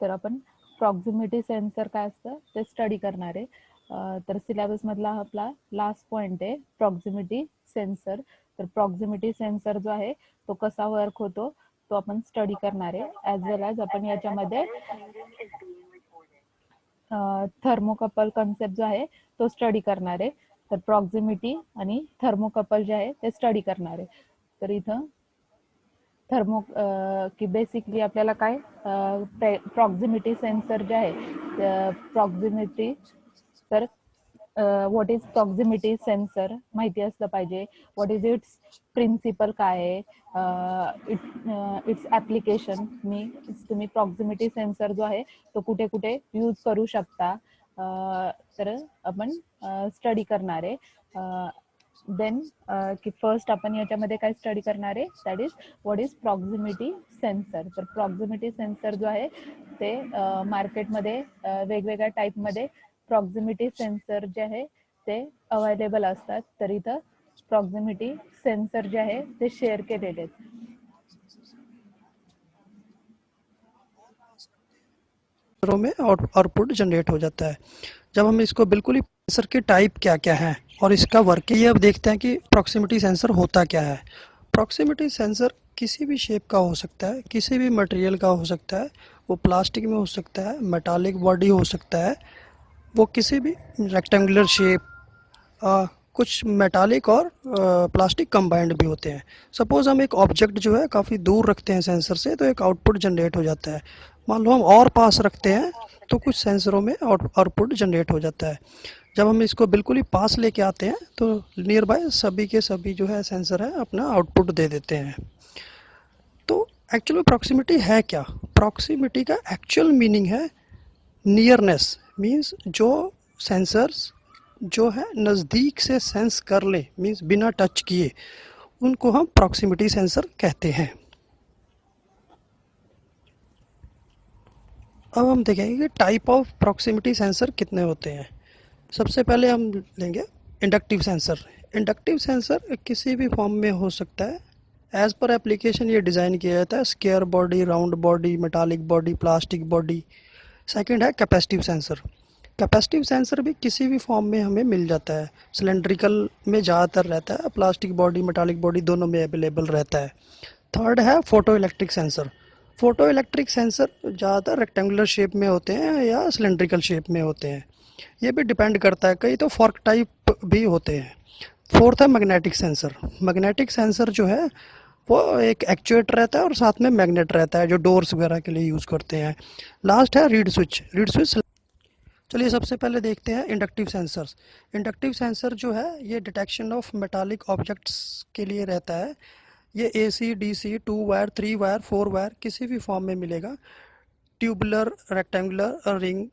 तर आपण proximity sensor काय असतं ते स्टडी करणार आहे. तर सिलेबस मधला आपला लास्ट पॉइंट आहे प्रॉक्सिमिटी सेन्सर. तर प्रॉक्सिमिटी सेन्सर जो आहे तो कसा वर्क होतो तो आपण स्टडी करणार आहे. ॲज वेल ॲज आपण याच्यामध्ये थर्मोकपल कन्सेप्ट जो आहे तो स्टडी करणार आहे. तर प्रॉक्सिमिटी आणि थर्मोकपल जे आहे ते स्टडी करणार आहे. तर इथं की बेसिकली आपल्याला काय प्रॉक्सिमिटी सेन्सर जे आहे प्रॉक्सिमिटी तर व्हॉट इज प्रॉक्सिमिटी सेन्सर माहिती असलं पाहिजे. व्हॉट इज इट्स प्रिन्सिपल काय आहे, इट्स ॲप्लिकेशन तुम्ही प्रॉक्सिमिटी सेन्सर जो आहे तो कुठे कुठे यूज करू शकता तर आपण स्टडी करणार आहे. देन की फर्स्ट आपण याच्यामध्ये काय स्टडी करणार आहे that is what is proximity sensor. तर प्रॉक्सिमिटी सेन्सर जो आहे ते मार्केटमध्ये वेगवेगळ्या टाईपमध्ये प्रॉक्सिमिटी सेन्सर जे आहे ते अवेलेबल असतात. तर इथं प्रॉक्सिमिटी सेन्सर जे आहे ते शेअर केलेले आहेत. में आउटपुट जनरेट हो जाता है। जब हम इसको बिल्कुल ही सेंसर के टाइप क्या क्या है और इसका वर्क ये अब देखते हैं कि प्रॉक्सिमिटी सेंसर होता क्या है। प्रॉक्सिमिटी सेंसर किसी भी शेप का हो सकता है, किसी भी मटेरियल का हो सकता है, वो प्लास्टिक में हो सकता है, मेटालिक बॉडी हो सकता है, वो किसी भी रेक्टेंगुलर शेप, कुछ मेटालिक और प्लास्टिक कंबाइंड भी होते हैं। सपोज हम एक ऑब्जेक्ट जो है काफ़ी दूर रखते हैं सेंसर से तो एक आउटपुट जनरेट हो जाता है। मान लो हम और पास रखते हैं तो कुछ सेंसरों में आउटपुट जनरेट हो जाता है। जब हम इसको बिल्कुल ही पास लेके आते हैं तो नियर बाय सभी के सभी जो है सेंसर है अपना आउटपुट दे देते हैं। तो एक्चुअली प्रॉक्सिमिटी है क्या? प्रॉक्सिमिटी का एक्चुअल मीनिंग है नियरनेस, मीन्स जो सेंसर्स जो है नज़दीक से सेंस कर ले, मीन्स बिना टच किए, उनको हम प्रॉक्सिमिटी सेंसर कहते हैं। अब हम देखेंगे कि टाइप ऑफ प्रॉक्सिमिटी सेंसर कितने होते हैं। सबसे पहले हम लेंगे इंडक्टिव सेंसर। इंडक्टिव सेंसर किसी भी फॉर्म में हो सकता है, एज़ पर एप्लीकेशन ये डिज़ाइन किया जाता है, square body, round body, metallic body, plastic body. Second है कैपेसिटिव सेंसर। कैपेसिटिव सेंसर भी किसी भी फॉर्म में हमें मिल जाता है, सिलेंड्रिकल में ज़्यादातर रहता है, प्लास्टिक बॉडी, मेटालिक बॉडी दोनों में अवेलेबल रहता है। थर्ड है photo electric sensor. Photo electric sensor ज़्यादातर रेक्टेंगुलर शेप में होते हैं या सिलेंड्रिकल शेप में होते हैं, ये भी डिपेंड करता है, कई तो फॉर्क टाइप भी होते हैं। फोर्थ है मैग्नेटिक सेंसर। मैग्नेटिक सेंसर जो है वो एक एक्चुएटर रहता है और साथ में मैग्नेट रहता है जो डोर्स वगैरह के लिए यूज़ करते हैं। लास्ट है रीड स्विच। रीड स्विच चलिए सबसे पहले देखते हैं इंडक्टिव सेंसर्स। इंडक्टिव सेंसर जो है ये डिटेक्शन ऑफ मेटालिक ऑब्जेक्ट्स के लिए रहता है। ये AC, DC, 2 wire, 3 wire, 4 wire किसी भी फॉर्म में मिलेगा। Tubular, rectangular, ring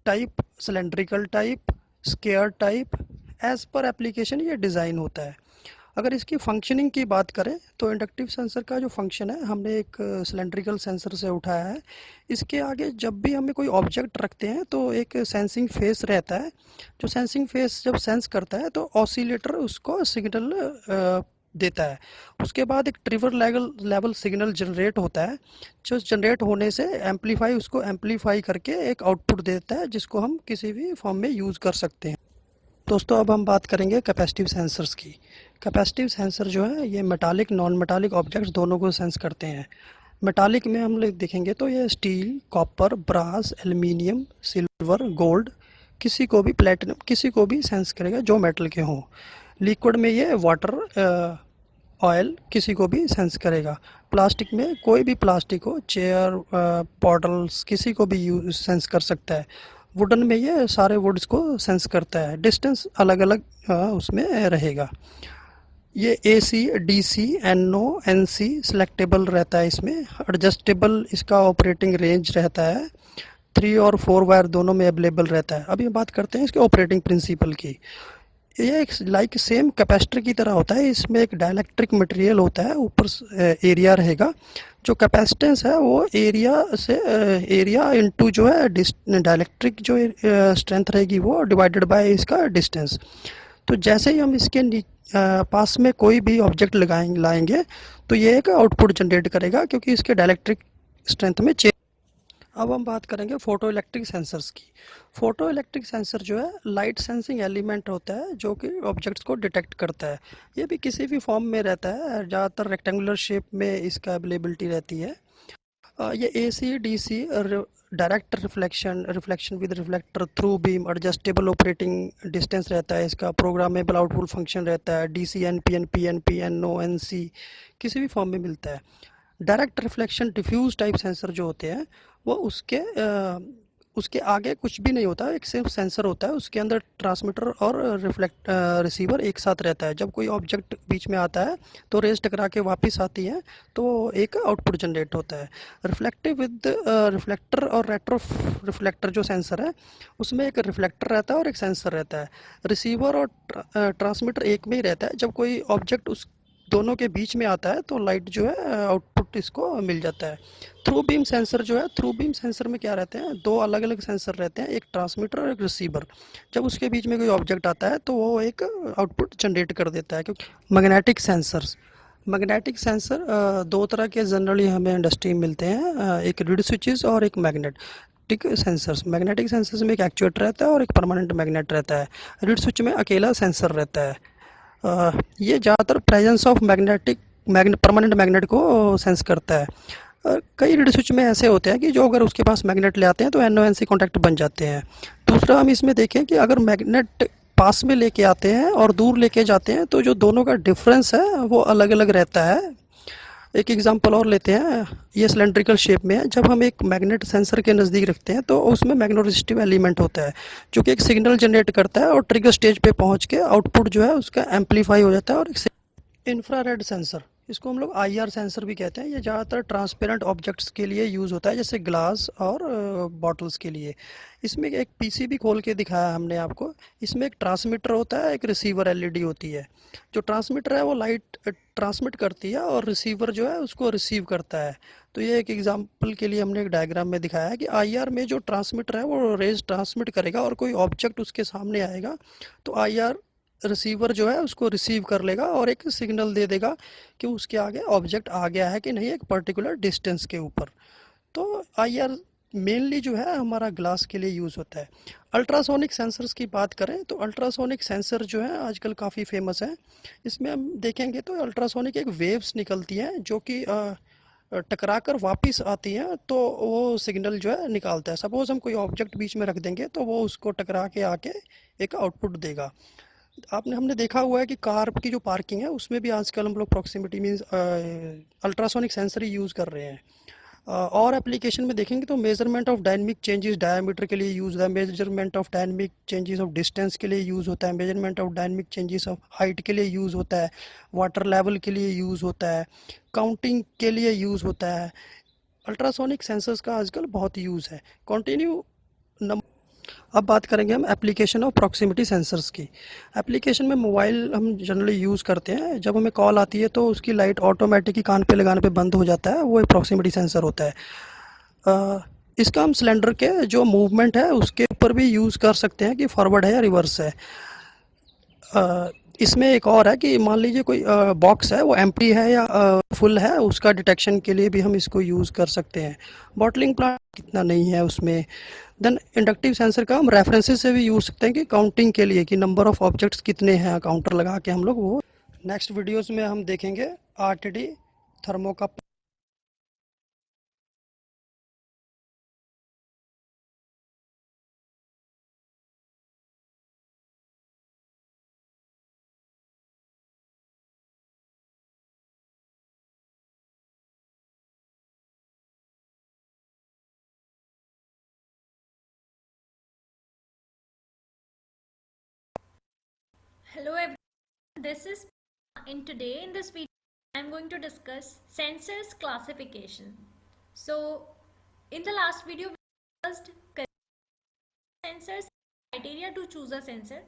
type, cylindrical type, square type, as पर एप्लीकेशन ये डिज़ाइन होता है। अगर इसकी फंक्शनिंग की बात करें तो इंडक्टिव सेंसर का जो फंक्शन है हमने एक सिलेंड्रिकल सेंसर से उठाया है। इसके आगे जब भी हमें कोई ऑब्जेक्ट रखते हैं तो एक सेंसिंग फेस रहता है, जो सेंसिंग फेस जब सेंस करता है तो ऑसिलेटर उसको सिग्नल देता है। उसके बाद एक ट्रिगर लेवल सिग्नल जनरेट होता है, जो जनरेट होने से एम्पलीफाई उसको एम्पलीफाई करके एक आउटपुट देता है जिसको हम किसी भी फॉर्म में यूज़ कर सकते हैं। दोस्तों अब हम बात करेंगे कैपेसिटिव सेंसर्स की। कैपेसिटिव सेंसर जो है ये मेटालिक नॉन मेटालिक ऑब्जेक्ट्स दोनों को सेंस करते हैं। मेटालिक में हम लोग देखेंगे तो ये steel, copper, brass, aluminium, silver, gold, किसी को भी प्लेटिनम, किसी को भी सेंस करेगा जो मेटल के हों। लिक्विड में ये वाटर, ऑयल किसी को भी सेंस करेगा। प्लास्टिक में कोई भी प्लास्टिक हो, चेयर, बॉटल्स किसी को भी यूज सेंस कर सकता है। वुडन में ये सारे वुड्स को सेंस करता है, डिस्टेंस अलग अलग उसमें रहेगा। ये AC, DC, NO, NC selectable रहता है, इसमें एडजस्टेबल इसका ऑपरेटिंग रेंज रहता है, 3 और 4 वायर दोनों में अवेलेबल रहता है। अभी हम बात करते हैं इसके ऑपरेटिंग प्रिंसिपल की। ये एक लाइक सेम कैपेसिटर की तरह होता है, इसमें एक डाइलेक्ट्रिक मटेरियल होता है, ऊपर एरिया रहेगा। जो कैपेसिटेंस है वो एरिया से एरिया इनटू जो है डाइलेक्ट्रिक जो स्ट्रेंथ रहेगी वो डिवाइडेड बाय इसका डिस्टेंस। तो जैसे ही हम इसके पास में कोई भी ऑब्जेक्ट लाएंगे तो ये एक आउटपुट जनरेट करेगा क्योंकि इसके डाइलेक्ट्रिक स्ट्रेंथ में चेंज। अब हम बात करेंगे फोटो इलेक्ट्रिक सेंसर्स की। फोटो इलेक्ट्रिक सेंसर जो है लाइट सेंसिंग एलिमेंट होता है जो कि ऑब्जेक्ट्स को डिटेक्ट करता है। ये भी किसी भी फॉर्म में रहता है, ज़्यादातर रेक्टेंगुलर शेप में इसका अवेलेबिलिटी रहती है। ये AC DC direct reflection, reflection with reflector, through beam, adjustable operating distance रहता है इसका, प्रोग्रामेबल आउटपुट फंक्शन रहता है, DC NPN PNP NO NC किसी भी फॉर्म में मिलता है। Direct reflection diffuse type sensor जो होते हैं वो उसके आगे कुछ भी नहीं होता, एक सिर्फ सेंसर होता है, उसके अंदर ट्रांसमीटर और रिसीवर एक साथ रहता है। जब कोई ऑब्जेक्ट बीच में आता है तो रेज टकरा के वापस आती है तो एक आउटपुट जनरेट होता है। रिफ्लेक्टिव विद रिफ्लेक्टर और रेट्रो रिफ्लेक्टर जो सेंसर है उसमें एक रिफ्लेक्टर रहता है और एक सेंसर रहता है। रिसीवर और ट्रांसमीटर एक में ही रहता है। जब कोई ऑब्जेक्ट उस दोनों के बीच में आता है तो लाइट जो है आउटपुट इसको मिल जाता है। थ्रू बीम सेंसर जो है, थ्रू बीम सेंसर में क्या रहते हैं, दो अलग अलग सेंसर रहते हैं, एक ट्रांसमीटर और एक रिसीवर। जब उसके बीच में कोई ऑब्जेक्ट आता है तो वो एक आउटपुट जनरेट कर देता है। क्योंकि मैग्नेटिक सेंसर्स, मैग्नेटिक सेंसर दो तरह के जनरली हमें इंडस्ट्री में मिलते हैं, एक रीड स्विचेस और एक मैग्नेटिक सेंसर्स। मैग्नेटिक सेंसर्स में एक एक्चुएटर रहता है और एक परमानेंट मैग्नेट रहता है। रीड स्विच में अकेला सेंसर रहता है। ये ज़्यादातर प्रेजेंस ऑफ परमानेंट मैग्नेट को सेंस करता है। कई रीड स्विच में ऐसे होते हैं कि जो अगर उसके पास मैग्नेट ले आते हैं तो NONC कॉन्टैक्ट बन जाते हैं। दूसरा हम इसमें देखें कि अगर मैग्नेट पास में लेके आते हैं और दूर लेके जाते हैं तो जो दोनों का डिफरेंस है वो अलग अलग रहता है। एक एग्जांपल और लेते हैं, ये सिलेंड्रिकल शेप में है। जब हम एक मैग्नेट सेंसर के नज़दीक रखते हैं तो उसमें मैग्नेटोरेसिस्टिव एलिमेंट होता है जो कि एक सिग्नल जनरेट करता है और ट्रिगर स्टेज पे पहुंच के आउटपुट जो है उसका एम्पलीफाई हो जाता है। और एक इंफ्रारेड सेंसर, इसको हम लोग IR सेंसर भी कहते हैं, ये ज़्यादातर ट्रांसपेरेंट ऑब्जेक्ट्स के लिए यूज़ होता है जैसे ग्लास और बॉटल्स के लिए। इसमें एक PCB खोल के दिखाया हमने आपको। इसमें एक ट्रांसमीटर होता है, एक रिसीवर LED होती है। जो ट्रांसमीटर है वो लाइट ट्रांसमिट करती है और रिसीवर जो है उसको रिसीव करता है। तो ये एक एग्जांपल के लिए हमने एक डायग्राम में दिखाया है कि IR में जो ट्रांसमीटर है वो रेज ट्रांसमिट करेगा और कोई ऑब्जेक्ट उसके सामने आएगा तो IR रिसीवर जो है उसको रिसीव कर लेगा और एक सिग्नल दे देगा कि उसके आगे ऑब्जेक्ट आ गया है कि नहीं, एक पर्टिकुलर डिस्टेंस के ऊपर। तो IR मेनली जो है हमारा ग्लास के लिए यूज़ होता है। अल्ट्रासोनिक सेंसर्स की बात करें तो अल्ट्रासोनिक सेंसर जो है आजकल काफ़ी फेमस है। इसमें हम देखेंगे तो अल्ट्रासोनिक एक वेव्स निकलती हैं जो कि टकरा कर वापस आती हैं तो वो सिग्नल जो है निकालता है। सपोज़ हम कोई ऑब्जेक्ट बीच में रख देंगे तो वो उसको टकरा के आके एक आउटपुट देगा। हमने देखा हुआ है कि कार की जो पार्किंग है उसमें भी आजकल हम लोग प्रॉक्सिमिटी मींस अल्ट्रासोनिक सेंसर ही यूज़ कर रहे हैं। और एप्लीकेशन में देखेंगे तो measurement of dynamic changes diameter के लिए यूज़ है, measurement of dynamic changes of distance के लिए यूज़ होता है, measurement of dynamic changes of height के लिए यूज़ होता है, वाटर लेवल के लिए यूज़ होता है, काउंटिंग के लिए यूज़ होता है। अल्ट्रासोनिक सेंसर्स का आजकल बहुत यूज़ है। कंटिन्यू। अब बात करेंगे हम एप्लीकेशन ऑफ प्रॉक्सिमिटी सेंसर्स की। एप्लीकेशन में मोबाइल हम जनरली यूज़ करते हैं, जब हमें कॉल आती है तो उसकी लाइट ऑटोमेटिक ही कान पे लगाने पे बंद हो जाता है, वो एक प्रॉक्सिमिटी सेंसर होता है। इसका हम सिलेंडर के जो मूवमेंट है उसके ऊपर भी यूज़ कर सकते हैं कि फॉरवर्ड है या रिवर्स है। इसमें एक और है कि मान लीजिए कोई बॉक्स है वो एम्प्टी है या फुल है, उसका डिटेक्शन के लिए भी हम इसको यूज़ कर सकते हैं। बॉटलिंग प्लांट कितना नहीं है उसमें। देन इंडक्टिव सेंसर का हम रेफरेंसेस से भी यूज़ सकते हैं कि काउंटिंग के लिए कि नंबर ऑफ ऑब्जेक्ट्स कितने हैं, काउंटर लगा के हम लोग वो नेक्स्ट वीडियोस में हम देखेंगे। RTD थर्मोकप। Hello everyone, this is in today in this video I am going to discuss sensors classification. So in the last video we discussed sensors, criteria to choose a sensor.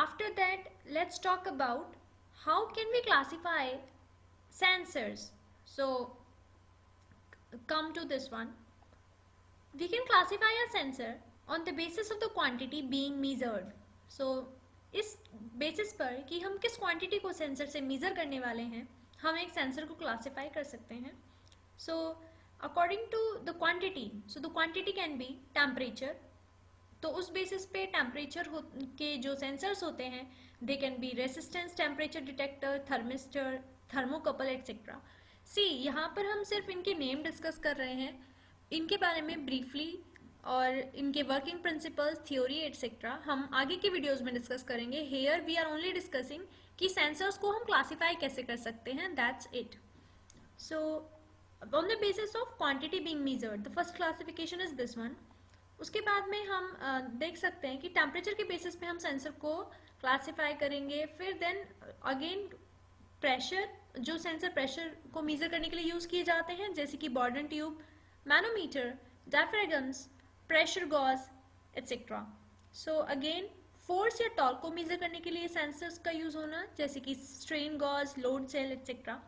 After that let's talk about how can we classify sensors. So come to this one. We can classify a sensor on the basis of the quantity being measured. So इस basis पर कि हम किस quantity को sensor से measure करने वाले हैं हम एक सेंसर को क्लासिफाई कर सकते हैं। सो according to the quantity. So the quantity can be temperature. तो उस बेसिस पे टेम्परेचर के जो सेंसर्स होते हैं they can be resistance temperature detector, thermistor, thermocouple etcetera. See यहाँ पर हम सिर्फ इनके नेम डिस्कस कर रहे हैं, इनके बारे में ब्रीफली और इनके वर्किंग प्रिंसिपल्स, थ्योरी एटसेट्रा हम आगे की वीडियोस में डिस्कस करेंगे. Here we are only discussing कि सेंसर्स को हम क्लासीफाई कैसे कर सकते हैं, that's it. So on the basis of quantity being measured, the first classification is this one. उसके बाद में हम देख सकते हैं कि टेम्परेचर के बेसिस पे हम सेंसर को क्लासिफाई करेंगे. फिर देन अगेन प्रेशर, जो सेंसर प्रेशर को मेजर करने के लिए यूज़ किए जाते हैं जैसे कि Bourdon tube, manometer, diaphragms, pressure gauge etcetera. So again force या टॉर्क को मेजर करने के लिए सेंसर्स का यूज़ होना जैसे कि strain gauge, load cell etcetera.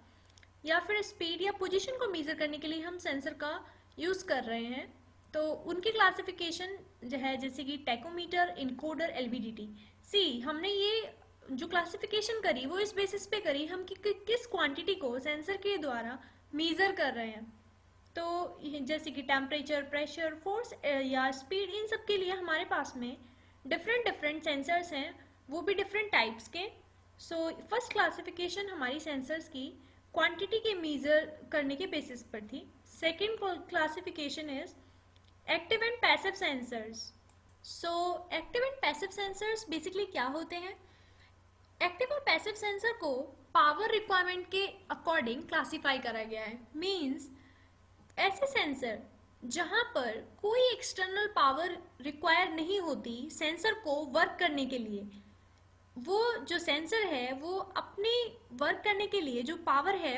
या फिर स्पीड या पोजीशन को मेजर करने के लिए हम सेंसर का यूज़ कर रहे हैं, तो उनकी क्लासिफिकेशन जो है जैसे कि टैकोमीटर, इनकोडर, एलवीडीटी. सी हमने ये जो क्लासिफिकेशन करी वो इस बेसिस पे करी हम कि किस क्वांटिटी को सेंसर के द्वारा मेजर कर रहे हैं. तो जैसे कि टेम्परेचर, प्रेशर, फोर्स या स्पीड, इन सब के लिए हमारे पास में डिफरेंट सेंसर्स हैं, वो भी डिफरेंट टाइप्स के. सो फर्स्ट क्लासिफिकेशन हमारी सेंसर्स की क्वांटिटी के मेजर करने के बेसिस पर थी. Second classification is active and passive sensors. So active and passive sensors basically क्या होते हैं? एक्टिव और पैसिव सेंसर को पावर रिक्वायरमेंट के अकॉर्डिंग क्लासिफाई करा गया है. मींस ऐसे सेंसर जहां पर कोई एक्सटर्नल पावर रिक्वायर नहीं होती सेंसर को वर्क करने के लिए, वो जो सेंसर है वो अपने वर्क करने के लिए जो पावर है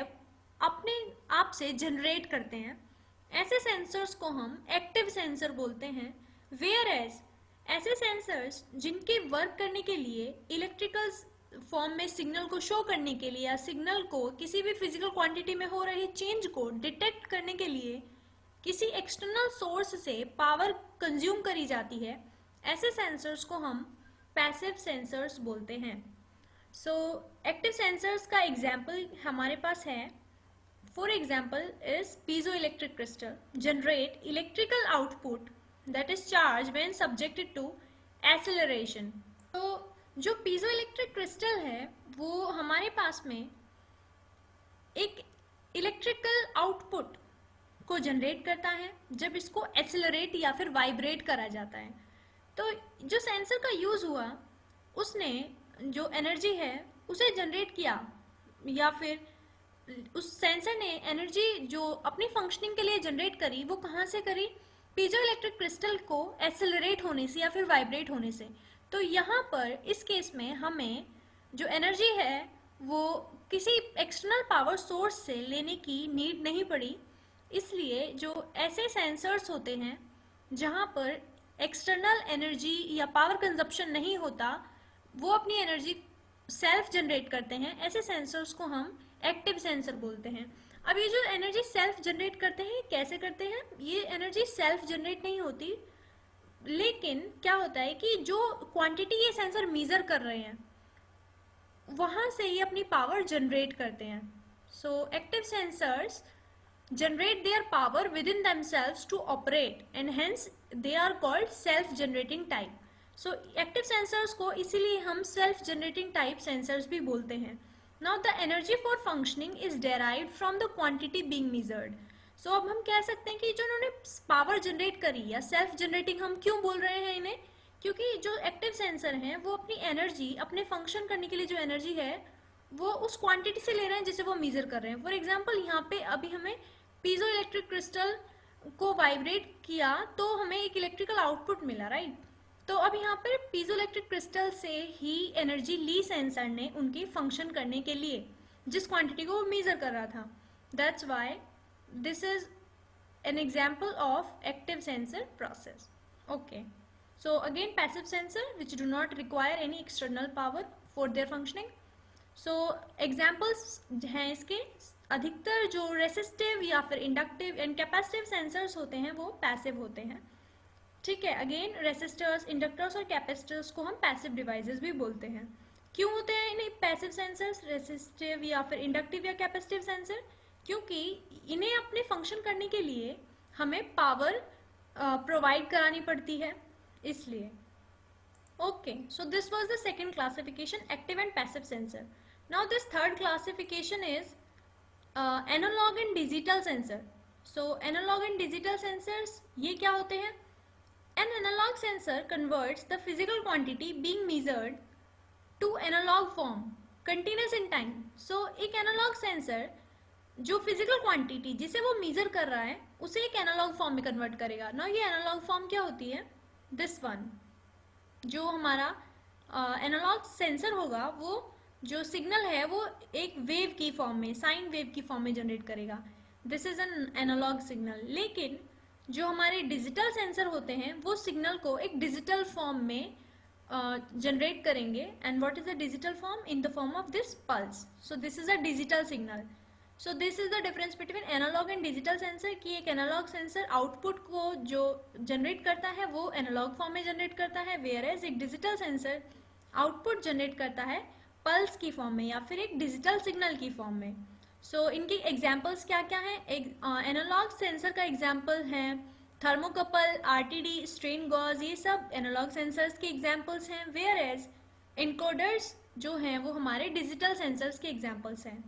अपने आप से जनरेट करते हैं, ऐसे सेंसर्स को हम एक्टिव सेंसर बोलते हैं. वेयर एज ऐसे सेंसर्स जिनके वर्क करने के लिए इलेक्ट्रिकल फॉर्म में सिग्नल को शो करने के लिए या सिग्नल को किसी भी फिजिकल क्वांटिटी में हो रहे चेंज को डिटेक्ट करने के लिए किसी एक्सटर्नल सोर्स से पावर कंज्यूम करी जाती है, ऐसे सेंसर्स को हम पैसिव सेंसर्स बोलते हैं. सो एक्टिव सेंसर्स का एग्जाम्पल हमारे पास है. For example is piezoelectric crystal generate electrical output that is charge when subjected to acceleration. तो जो पीजोइलेक्ट्रिक क्रिस्टल है वो हमारे पास में एक इलेक्ट्रिकल आउटपुट को जनरेट करता है जब इसको एक्सेलरेट या फिर वाइब्रेट करा जाता है. तो जो सेंसर का यूज हुआ उसने जो एनर्जी है उसे जनरेट किया या फिर उस सेंसर ने एनर्जी जो अपनी फंक्शनिंग के लिए जनरेट करी वो कहाँ से करी? पीजोइलेक्ट्रिक क्रिस्टल को एक्सेलरेट होने से या फिर वाइब्रेट होने से. तो यहाँ पर इस केस में हमें जो एनर्जी है वो किसी एक्सटर्नल पावर सोर्स से लेने की नीड नहीं पड़ी. इसलिए जो ऐसे सेंसर्स होते हैं जहाँ पर एक्सटर्नल एनर्जी या पावर कंजप्शन नहीं होता, वो अपनी एनर्जी सेल्फ जनरेट करते हैं, ऐसे सेंसर्स को हम एक्टिव सेंसर बोलते हैं. अब ये जो एनर्जी सेल्फ जनरेट करते हैं कैसे करते हैं? ये एनर्जी सेल्फ जनरेट नहीं होती, लेकिन क्या होता है कि जो क्वांटिटी ये सेंसर मेजर कर रहे हैं वहां से ये अपनी पावर जनरेट करते हैं. So active sensors generate their power within themselves to operate and hence they are called self generating type. So active sensors को इसीलिए हम self generating type sensors भी बोलते हैं. Now the energy for functioning is derived from the quantity being measured. So अब हम कह सकते हैं कि जो उन्होंने पावर जनरेट करी या सेल्फ जनरेटिंग हम क्यों बोल रहे हैं इन्हें? क्योंकि जो एक्टिव सेंसर हैं वो अपनी एनर्जी, अपने फंक्शन करने के लिए जो एनर्जी है वो उस क्वांटिटी से ले रहे हैं जिसे वो मेजर कर रहे हैं. फॉर एग्जाम्पल यहाँ पे अभी हमें पीजो इलेक्ट्रिक क्रिस्टल को वाइब्रेट किया तो हमें एक इलेक्ट्रिकल आउटपुट मिला, राइट? तो अब यहाँ पर पीजो इलेक्ट्रिक क्रिस्टल से ही एनर्जी ली सेंसर ने उनकी फंक्शन करने के लिए जिस क्वांटिटी को वो मेजर कर रहा था. That's why this is an example of active sensor process. Okay, so again passive sensor which do not require any external power for their functioning. So examples हैं इसके. अधिकतर जो रेसिस्टिव या फिर इंडक्टिव एंड कैपेसिटिव सेंसर्स होते हैं वो passive होते हैं. ठीक है, अगेन रेसिस्टर्स, इंडक्टर्स और कैपेसिटर्स को हम पैसिव डिवाइसेस भी बोलते हैं. क्यों होते हैं इन्हें पैसिव सेंसर्स, रेसिस्टिव या फिर इंडक्टिव या कैपेसिटिव सेंसर? क्योंकि इन्हें अपने फंक्शन करने के लिए हमें पावर प्रोवाइड करानी पड़ती है, इसलिए। Okay, so this was the second classification, active and passive sensor. Now this third classification is analog and digital sensor. So analog and digital sensors ये क्या होते हैं? An analog sensor converts the physical quantity being measured to analog form, continuous in time. So एक analog sensor जो physical quantity जिसे वो major कर रहा है उसे एक एनालॉग फॉर्म में कन्वर्ट करेगा ना। ये एनालॉग फॉर्म क्या होती है? दिस वन, जो हमारा एनालॉग सेंसर होगा वो जो सिग्नल है वो एक वेव की फॉर्म में, साइन वेव की फॉर्म में जनरेट करेगा। This is an analogue signal. लेकिन जो हमारे डिजिटल सेंसर होते हैं वो सिग्नल को एक डिजिटल फॉर्म में जनरेट करेंगे। And what is the digital form? In the form of this pulse. So this is a digital signal. So this is the difference between analogue and digital sensor कि एक analogue sensor output को जो generate करता है वो analogue form में generate करता है, वेयर एज एक डिजिटल सेंसर आउटपुट जनरेट करता है पल्स की फॉर्म में या फिर एक डिजिटल सिग्नल की फॉर्म में। सो इनकी एग्जाम्पल्स क्या क्या हैं? एनालॉग सेंसर का एग्जाम्पल है थर्मोकपल, आरटीडी, स्ट्रेन गॉज, ये सब एनालॉग सेंसर्स के एग्जाम्पल्स हैं। वेयर एज इनकोडर्स जो हैं वो हमारे डिजिटल सेंसर्स के एग्जाम्पल्स हैं।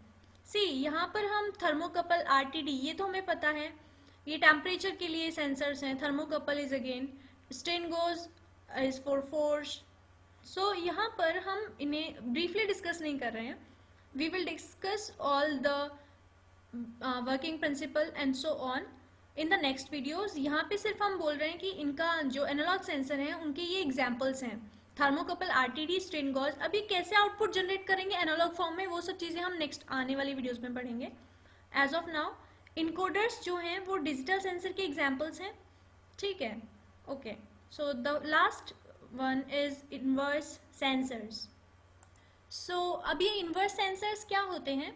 सी यहाँ पर हम थर्मोकपल, आरटीडी, ये तो हमें पता है, ये टेम्परेचर के लिए सेंसर्स हैं। Thermocouple is again, strain gauge is for force. So यहाँ पर हम इन्हें ब्रीफली डिस्कस नहीं कर रहे हैं। We will discuss all the working principle and so on in the next videos. यहाँ पे सिर्फ हम बोल रहे हैं कि इनका जो एनालॉग सेंसर हैं उनके ये एग्जाम्पल्स हैं, थर्मोकपल, आरटीडी, स्ट्रेन गॉज। अभी कैसे आउटपुट जनरेट करेंगे एनालॉग फॉर्म में, वो सब चीज़ें हम नेक्स्ट आने वाली वीडियोज में पढ़ेंगे। एज ऑफ नाउ इनकोडर्स जो हैं वो डिजिटल सेंसर के एग्जाम्पल्स हैं, ठीक है। Okay, so the last one is inverse sensors. So अब ये इनवर्स सेंसर्स क्या होते हैं?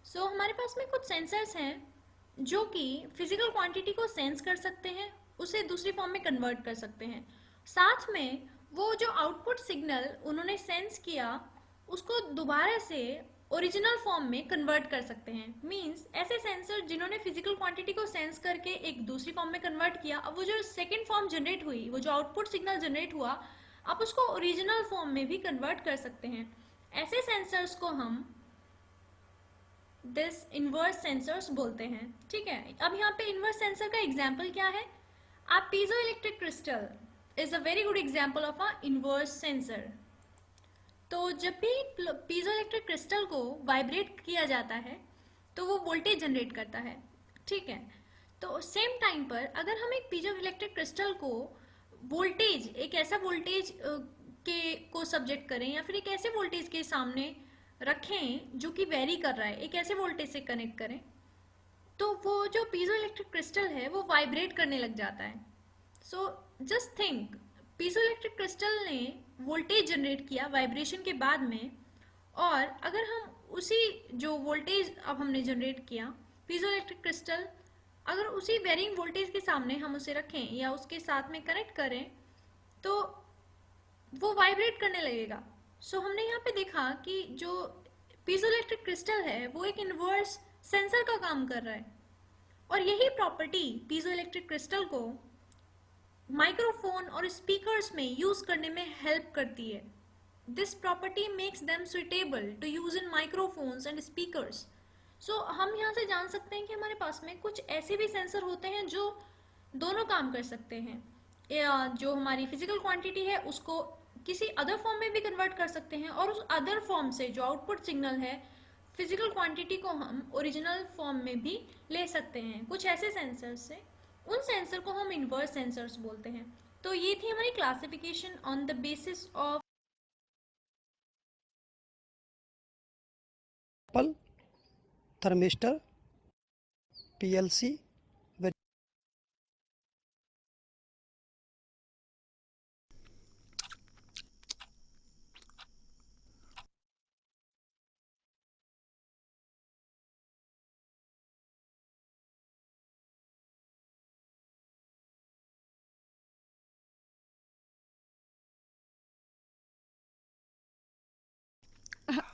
सो हमारे पास में कुछ सेंसर्स हैं जो कि फिजिकल क्वांटिटी को सेंस कर सकते हैं, उसे दूसरी फॉर्म में कन्वर्ट कर सकते हैं। साथ में वो जो आउटपुट सिग्नल उन्होंने सेंस किया उसको दोबारा से ओरिजिनल फॉर्म में कन्वर्ट कर सकते हैं। मींस ऐसे सेंसर जिन्होंने फिजिकल क्वांटिटी को सेंस करके एक दूसरी फॉर्म में कन्वर्ट किया, अब वो जो सेकेंड फॉर्म जनरेट हुई, वो जो आउटपुट सिग्नल जनरेट हुआ, आप उसको ओरिजिनल फॉर्म में भी कन्वर्ट कर सकते हैं। ऐसे सेंसर्स को हम दिस इनवर्स सेंसर्स बोलते हैं, ठीक है। अब यहाँ पे इनवर्स सेंसर का एग्जाम्पल क्या है? आप piezo electric crystal is a very good example of a inverse sensor. तो जब भी पीजो इलेक्ट्रिक क्रिस्टल को वाइब्रेट किया जाता है तो वो वोल्टेज जनरेट करता है, ठीक है। तो सेम टाइम पर अगर हम एक पीजो इलेक्ट्रिक क्रिस्टल को वोल्टेज, एक ऐसा वोल्टेज के को सब्जेक्ट करें या फिर एक ऐसे वोल्टेज के सामने रखें जो कि वेरी कर रहा है, एक ऐसे वोल्टेज से कनेक्ट करें, तो वो जो पीजो इलेक्ट्रिक क्रिस्टल है वो वाइब्रेट करने लग जाता है। So just think, piezo electric crystal ने वोल्टेज जनरेट किया वाइब्रेशन के बाद में, और अगर हम उसी जो वोल्टेज अब हमने जनरेट किया पीजो इलेक्ट्रिक क्रिस्टल, अगर उसी वेरिंग वोल्टेज के सामने हम उसे रखें या उसके साथ में कनेक्ट करें तो वो वाइब्रेट करने लगेगा। सो हमने यहाँ पे देखा कि जो पीजोइलेक्ट्रिक क्रिस्टल है वो एक इनवर्स सेंसर का काम कर रहा है, और यही प्रॉपर्टी पीजोइलेक्ट्रिक क्रिस्टल को माइक्रोफोन और स्पीकर्स में यूज करने में हेल्प करती है। This property makes them suitable to use in microphones and speakers. So हम यहाँ से जान सकते हैं कि हमारे पास में कुछ ऐसे भी सेंसर होते हैं जो दोनों काम कर सकते हैं, या जो हमारी फिजिकल क्वांटिटी है उसको किसी अदर फॉर्म में भी कन्वर्ट कर सकते हैं, और उस अदर फॉर्म से जो आउटपुट सिग्नल है फिजिकल क्वांटिटी को हम ओरिजिनल फॉर्म में भी ले सकते हैं कुछ ऐसे सेंसर्स से। उन सेंसर को हम इनवर्स सेंसर्स बोलते हैं। तो ये थी हमारी classification on the basis of पल, थर्मिस्टर, पीएलसी,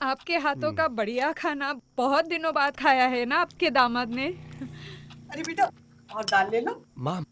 आपके हाथों का बढ़िया खाना बहुत दिनों बाद खाया है ना आपके दामाद ने। अरे बेटा, और दाल ले लो। माँ,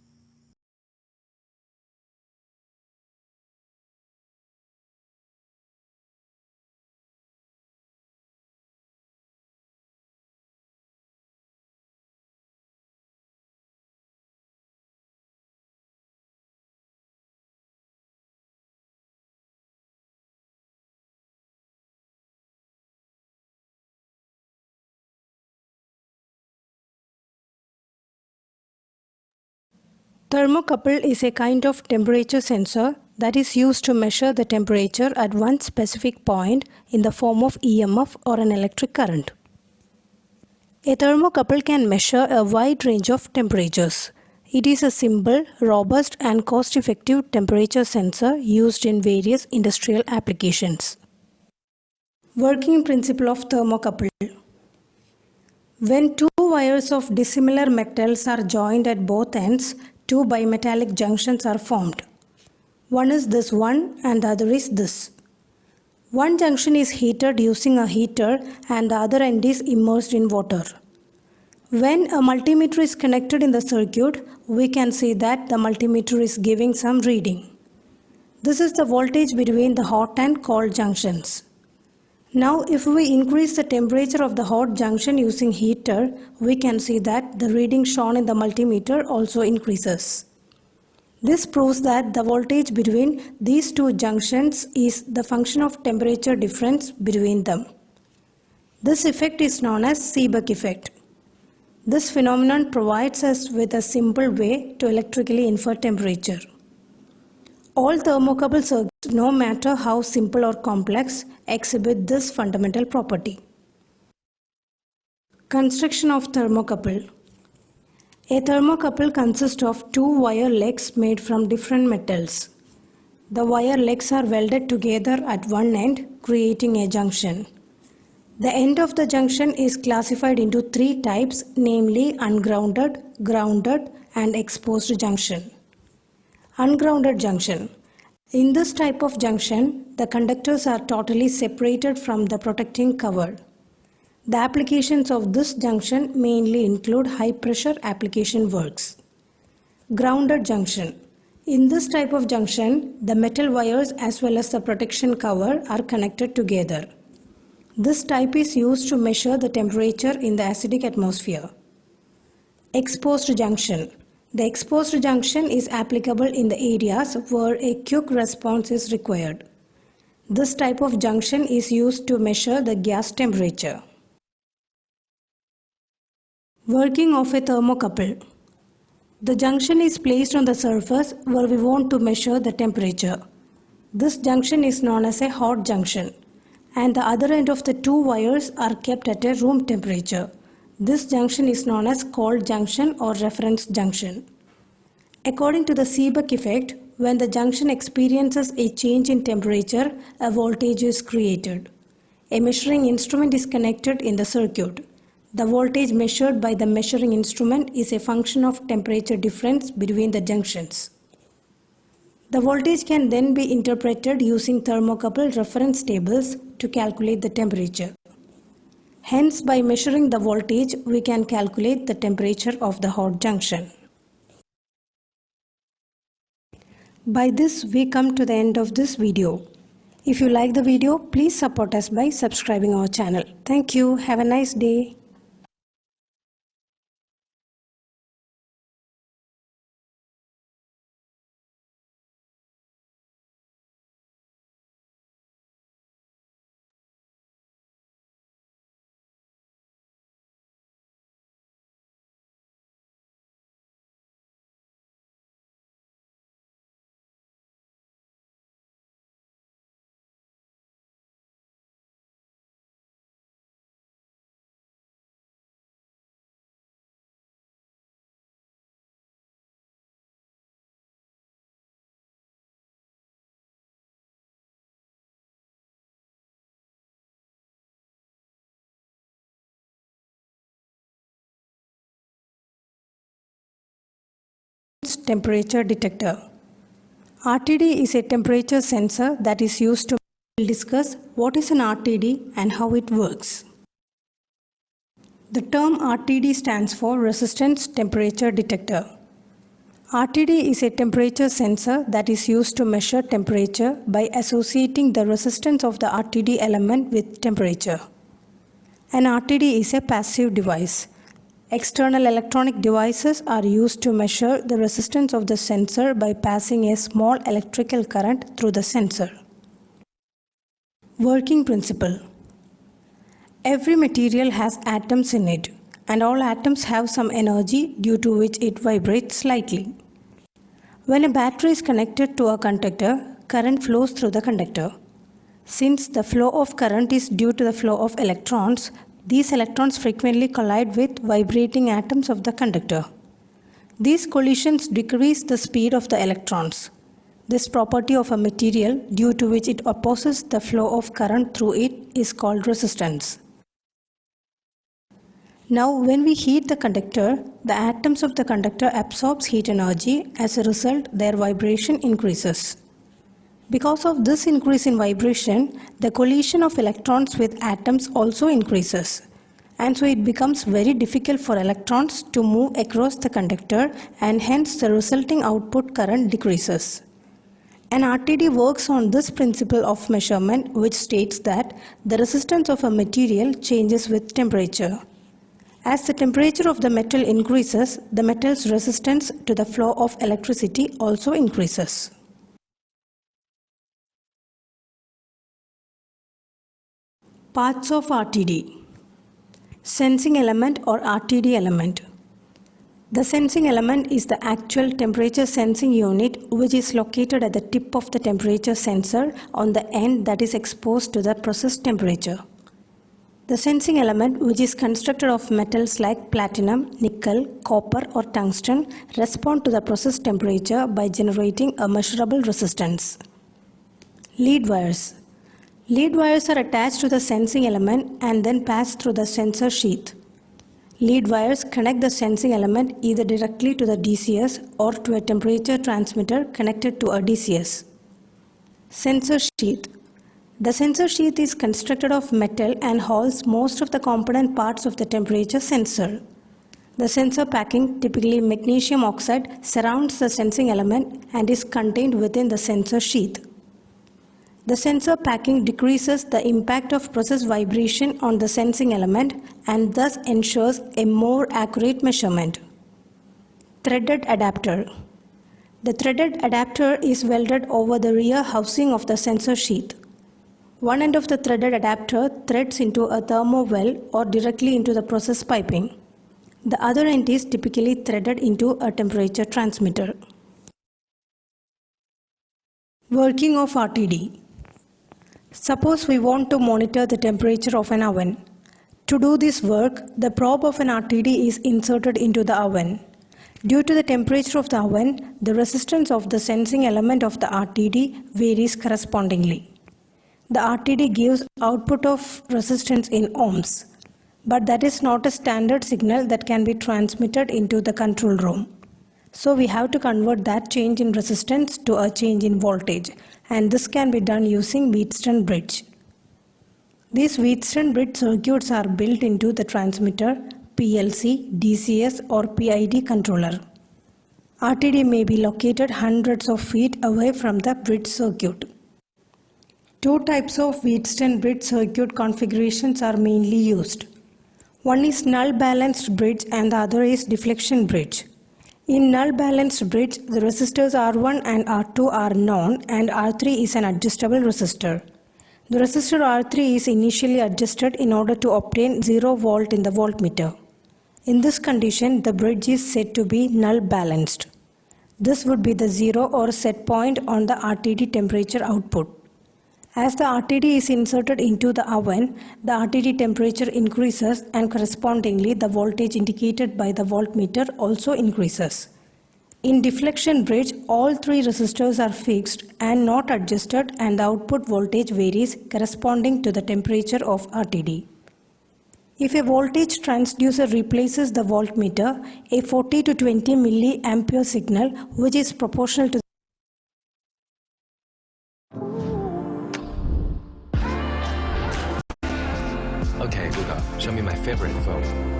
Thermocouple is a kind of temperature sensor that is used to measure the temperature at one specific point in the form of EMF or an electric current. A thermocouple can measure a wide range of temperatures. It is a simple, robust and cost-effective temperature sensor used in various industrial applications. Working principle of thermocouple. When two wires of dissimilar metals are joined at both ends, two bimetallic junctions are formed. One is this one and the other is this. One junction is heated using a heater and the other end is immersed in water. When a multimeter is connected in the circuit, we can see that the multimeter is giving some reading. This is the voltage between the hot and cold junctions. Now, if we increase the temperature of the hot junction using heater, we can see that the reading shown in the multimeter also increases. This proves that the voltage between these two junctions is the function of temperature difference between them. This effect is known as Seebeck effect. This phenomenon provides us with a simple way to electrically infer temperature. All thermocouple circuits, no matter how simple or complex, exhibit this fundamental property. Construction of thermocouple. A thermocouple consists of two wire legs made from different metals. The wire legs are welded together at one end, creating a junction. The end of the junction is classified into three types, namely ungrounded, grounded, and exposed junction. Ungrounded junction. In this type of junction, the conductors are totally separated from the protecting cover. The applications of this junction mainly include high pressure application works. Grounded junction. In this type of junction, the metal wires as well as the protection cover are connected together. This type is used to measure the temperature in the acidic atmosphere. Exposed junction. The exposed junction is applicable in the areas where a quick response is required. This type of junction is used to measure the gas temperature. Working of a thermocouple. The junction is placed on the surface where we want to measure the temperature. This junction is known as a hot junction, and the other end of the two wires are kept at a room temperature. This junction is known as cold junction or reference junction. According to the Seebeck effect, when the junction experiences a change in temperature, a voltage is created. A measuring instrument is connected in the circuit. The voltage measured by the measuring instrument is a function of temperature difference between the junctions. The voltage can then be interpreted using thermocouple reference tables to calculate the temperature. Hence, by measuring the voltage, we can calculate the temperature of the hot junction. By this, we come to the end of this video. If you like the video, please support us by subscribing our channel. Thank you. Have a nice day. Temperature detector. RTD is a temperature sensor that is used to we'll discuss what is an RTD and how it works. The term RTD stands for Resistance Temperature Detector. RTD is a temperature sensor that is used to measure temperature by associating the resistance of the RTD element with temperature. An RTD is a passive device. External electronic devices are used to measure the resistance of the sensor by passing a small electrical current through the sensor. Working principle. Every material has atoms in it, and all atoms have some energy due to which it vibrates slightly. When a battery is connected to a conductor, current flows through the conductor. Since the flow of current is due to the flow of electrons, these electrons frequently collide with vibrating atoms of the conductor. These collisions decrease the speed of the electrons. This property of a material, due to which it opposes the flow of current through it, is called resistance. Now, when we heat the conductor, the atoms of the conductor absorbs heat energy. As a result, their vibration increases. Because of this increase in vibration, the collision of electrons with atoms also increases. And so it becomes very difficult for electrons to move across the conductor, and hence the resulting output current decreases. An RTD works on this principle of measurement, which states that the resistance of a material changes with temperature. As the temperature of the metal increases, the metal's resistance to the flow of electricity also increases. Parts of RTD. Sensing element or RTD element. The sensing element is the actual temperature sensing unit, which is located at the tip of the temperature sensor on the end that is exposed to the process temperature. The sensing element, which is constructed of metals like platinum, nickel, copper or tungsten, respond to the process temperature by generating a measurable resistance. Lead wires. Lead wires are attached to the sensing element and then pass through the sensor sheath. Lead wires connect the sensing element either directly to the DCS or to a temperature transmitter connected to a DCS. Sensor sheath. The sensor sheath is constructed of metal and holds most of the component parts of the temperature sensor. The sensor packing, typically magnesium oxide, surrounds the sensing element and is contained within the sensor sheath. The sensor packing decreases the impact of process vibration on the sensing element and thus ensures a more accurate measurement. Threaded adapter. The threaded adapter is welded over the rear housing of the sensor sheath. One end of the threaded adapter threads into a thermo well or directly into the process piping. The other end is typically threaded into a temperature transmitter. Working of RTD. Suppose we want to monitor the temperature of an oven. To do this work, the probe of an RTD is inserted into the oven. Due to the temperature of the oven, the resistance of the sensing element of the RTD varies correspondingly. The RTD gives output of resistance in ohms, but that is not a standard signal that can be transmitted into the control room. So we have to convert that change in resistance to a change in voltage, and this can be done using Wheatstone bridge. These Wheatstone bridge circuits are built into the transmitter, PLC, DCS or PID controller. RTD may be located hundreds of feet away from the bridge circuit. Two types of Wheatstone bridge circuit configurations are mainly used. One is null balanced bridge and the other is deflection bridge. In null balanced bridge, the resistors R1 and R2 are known and R3 is an adjustable resistor. The resistor R3 is initially adjusted in order to obtain 0 volt in the voltmeter. In this condition, the bridge is said to be null balanced. This would be the 0 or set point on the RTD temperature output. As the RTD is inserted into the oven, the RTD temperature increases and correspondingly the voltage indicated by the voltmeter also increases. In deflection bridge, all three resistors are fixed and not adjusted and the output voltage varies corresponding to the temperature of RTD. If a voltage transducer replaces the voltmeter, a 40 to 20 milliampere signal, which is proportional to Okay, Luca, show me my favorite phone.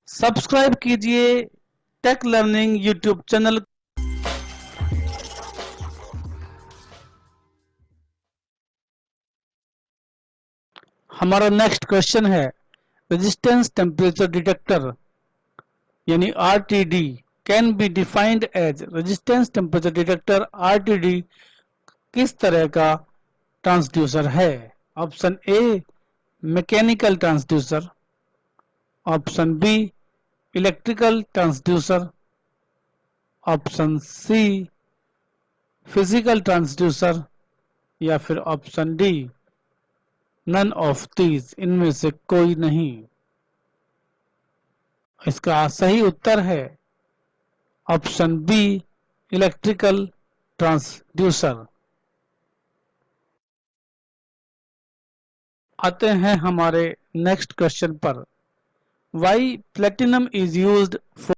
Subscribe कीजिए tech learning YouTube channel. हमारा next question है resistance temperature detector यानी RTD can be defined as. Resistance temperature detector RTD किस तरह का transducer है? Option A mechanical transducer, option B electrical transducer, option C physical transducer या फिर option D none of these, इनमें से कोई नहीं। इसका सही उत्तर है ऑप्शन बी इलेक्ट्रिकल ट्रांसड्यूसर। आते हैं हमारे नेक्स्ट क्वेश्चन पर। Why platinum is used for